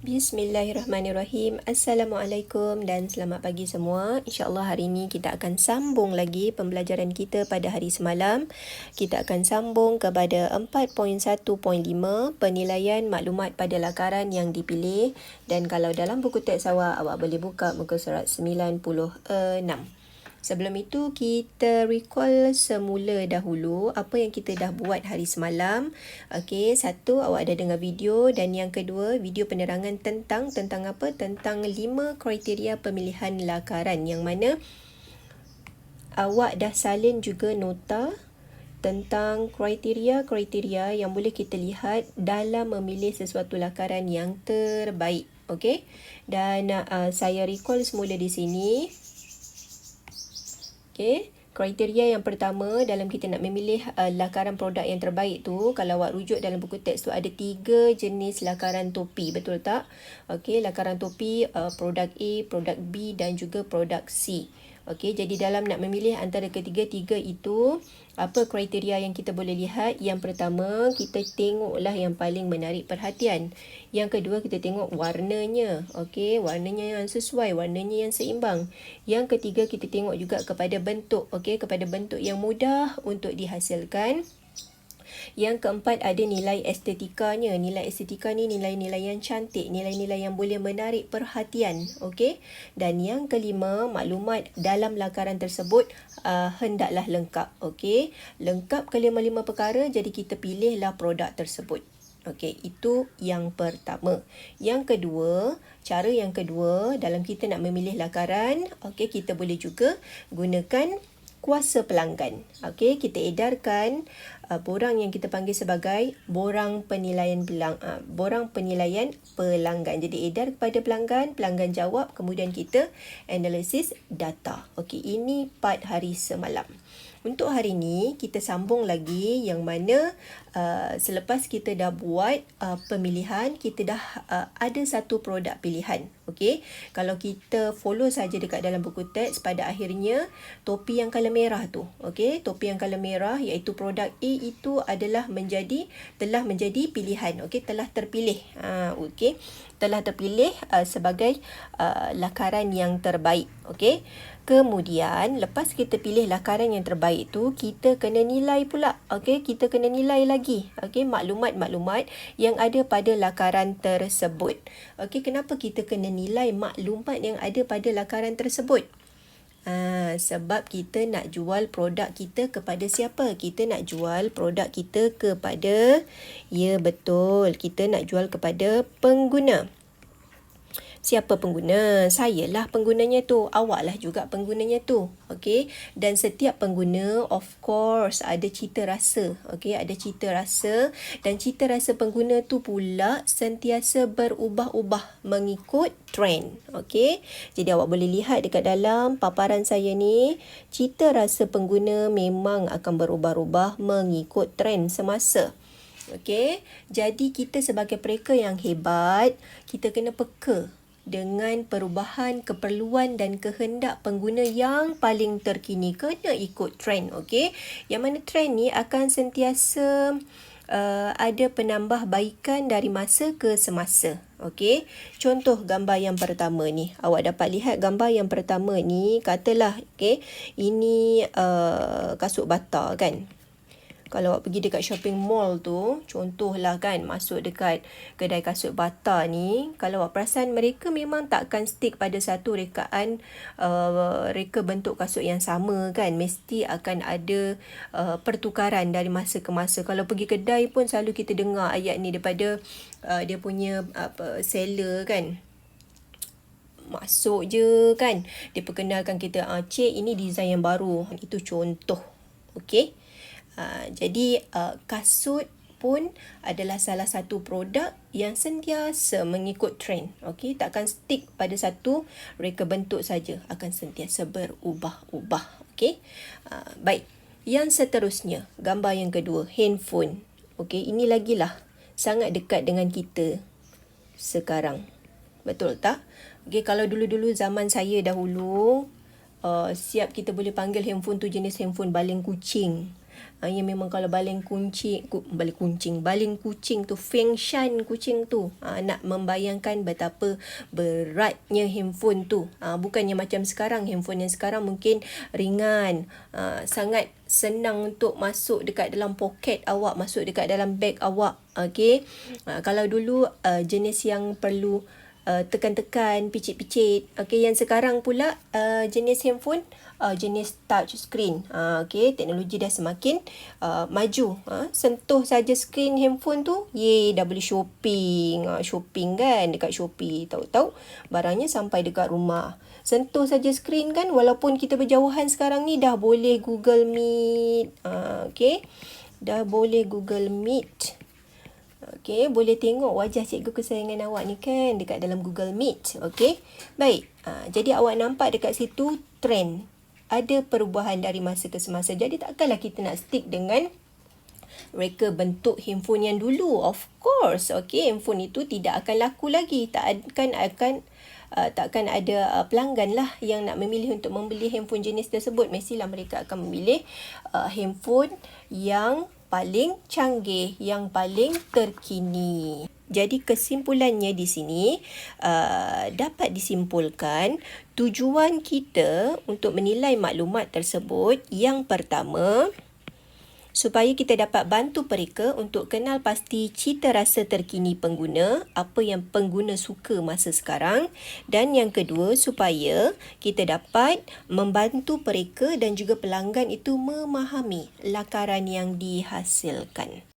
Bismillahirrahmanirrahim. Assalamualaikum dan selamat pagi semua. InsyaAllah hari ini kita akan sambung lagi pembelajaran kita pada hari semalam. Kita akan sambung kepada 4.1.5 penilaian maklumat pada lakaran yang dipilih. Dan kalau dalam buku teks awak boleh buka muka surat 96. Sebelum itu, kita recall semula dahulu apa yang kita dah buat hari semalam. Okey, satu, awak ada dengar video, dan yang kedua, video penerangan tentang apa? Tentang 5 kriteria pemilihan lakaran, yang mana awak dah salin juga nota tentang kriteria-kriteria yang boleh kita lihat dalam memilih sesuatu lakaran yang terbaik. Okey, dan saya recall semula di sini. Okay. Kriteria yang pertama dalam kita nak memilih lakaran produk yang terbaik tu, kalau awak rujuk dalam buku teks tu ada 3 jenis lakaran topi, betul tak? Okey, lakaran topi produk A, produk B dan juga produk C. Okey, jadi dalam nak memilih antara ketiga-tiga itu, apa kriteria yang kita boleh lihat? Yang pertama, kita tengoklah yang paling menarik perhatian. Yang kedua, kita tengok warnanya. Okey, warnanya yang sesuai, warnanya yang seimbang. Yang ketiga, kita tengok juga kepada bentuk. Okey, kepada bentuk yang mudah untuk dihasilkan. Yang keempat, ada nilai estetikanya. Nilai estetika ni nilai-nilai yang cantik, nilai-nilai yang boleh menarik perhatian. Okey. Dan yang kelima, maklumat dalam lakaran tersebut hendaklah lengkap. Okey. Lengkap kelima-lima perkara, jadi kita pilihlah produk tersebut. Okey, itu yang pertama. Yang kedua, cara yang kedua dalam kita nak memilih lakaran, okey, kita boleh juga gunakan kuasa pelanggan. Okey, kita edarkan borang yang kita panggil sebagai borang penilaian pelanggan. Jadi edar kepada pelanggan, pelanggan jawab, kemudian kita analisis data. Okey, ini part hari semalam. Untuk hari ini, kita sambung lagi yang mana selepas kita dah buat pemilihan, kita dah ada satu produk pilihan. Okey, kalau kita follow saja dekat dalam buku teks, pada akhirnya topi yang color merah tu, okey, topi yang color merah iaitu produk A itu telah menjadi pilihan. Okey, telah terpilih. Okey, telah terpilih sebagai lakaran yang terbaik. Okey. Kemudian, lepas kita pilih lakaran yang terbaik tu, kita kena nilai pula. Okey, kita kena nilai lagi. Okey, maklumat-maklumat yang ada pada lakaran tersebut. Okey, kenapa kita kena nilai maklumat yang ada pada lakaran tersebut? Sebab kita nak jual produk kita kepada siapa? Kita nak jual produk kita kepada, ya betul, kita nak jual kepada pengguna. Siapa pengguna? Sayalah penggunanya tu. Awaklah juga penggunanya tu. Okey. Dan setiap pengguna, of course, ada cita rasa. Okey, ada cita rasa. Dan cita rasa pengguna tu pula sentiasa berubah-ubah mengikut trend. Okey. Jadi awak boleh lihat dekat dalam paparan saya ni, cita rasa pengguna memang akan berubah-ubah mengikut trend semasa. Okey. Jadi kita sebagai mereka yang hebat, kita kena peka dengan perubahan keperluan dan kehendak pengguna yang paling terkini. Kena ikut trend, okey? Yang mana trend ni akan sentiasa ada penambahbaikan dari masa ke semasa. Okey, contoh gambar yang pertama ni. Awak dapat lihat gambar yang pertama ni, katalah, okey, ini kasut bata kan. Kalau awak pergi dekat shopping mall tu, contohlah kan, masuk dekat kedai kasut bata ni, kalau awak perasan mereka memang takkan stick pada satu rekaan reka bentuk kasut yang sama kan. Mesti akan ada pertukaran dari masa ke masa. Kalau pergi kedai pun selalu kita dengar ayat ni daripada dia punya seller kan. Masuk je kan, dia perkenalkan kita, cik ini design yang baru. Itu contoh. Okey. Jadi kasut pun adalah salah satu produk yang sentiasa mengikut trend. Okey, takkan stick pada satu reka bentuk saja, akan sentiasa berubah-ubah. Okey. Baik. Yang seterusnya, gambar yang kedua, handphone. Okey, ini lagilah sangat dekat dengan kita sekarang. Betul tak? Okey, kalau dulu-dulu zaman saya dahulu, siap kita boleh panggil handphone tu jenis handphone baling kucing. Yang memang kalau baling kucing tu, Feng Shan kucing tu, nak membayangkan betapa beratnya handphone tu. Bukannya macam sekarang, handphone yang sekarang mungkin ringan, sangat senang untuk masuk dekat dalam poket awak, masuk dekat dalam beg awak. Okey. Kalau dulu jenis yang perlu tekan-tekan, picit-picit. Okey, yang sekarang pula jenis handphone jenis touch screen. Okey, teknologi dah semakin maju. Sentuh saja skrin handphone tu, dah boleh shopping. Shopping kan dekat Shopee, tahu-tahu barangnya sampai dekat rumah. Sentuh saja skrin kan, walaupun kita berjauhan sekarang ni dah boleh Google Meet. Okey, dah boleh Google Meet. Okey, boleh tengok wajah cikgu kesayangan awak ni kan dekat dalam Google Meet. Okey, baik. Jadi awak nampak dekat situ trend. Ada perubahan dari masa ke semasa. Jadi takkanlah kita nak stick dengan reka bentuk handphone yang dulu. Of course, okey, handphone itu tidak akan laku lagi. Takkan ada pelanggan lah yang nak memilih untuk membeli handphone jenis tersebut. Mestilah mereka akan memilih handphone yang paling canggih, yang paling terkini. Jadi kesimpulannya di sini dapat disimpulkan tujuan kita untuk menilai maklumat tersebut, yang pertama, supaya kita dapat bantu mereka untuk kenal pasti cita rasa terkini pengguna, apa yang pengguna suka masa sekarang. Dan yang kedua, supaya kita dapat membantu mereka dan juga pelanggan itu memahami lakaran yang dihasilkan.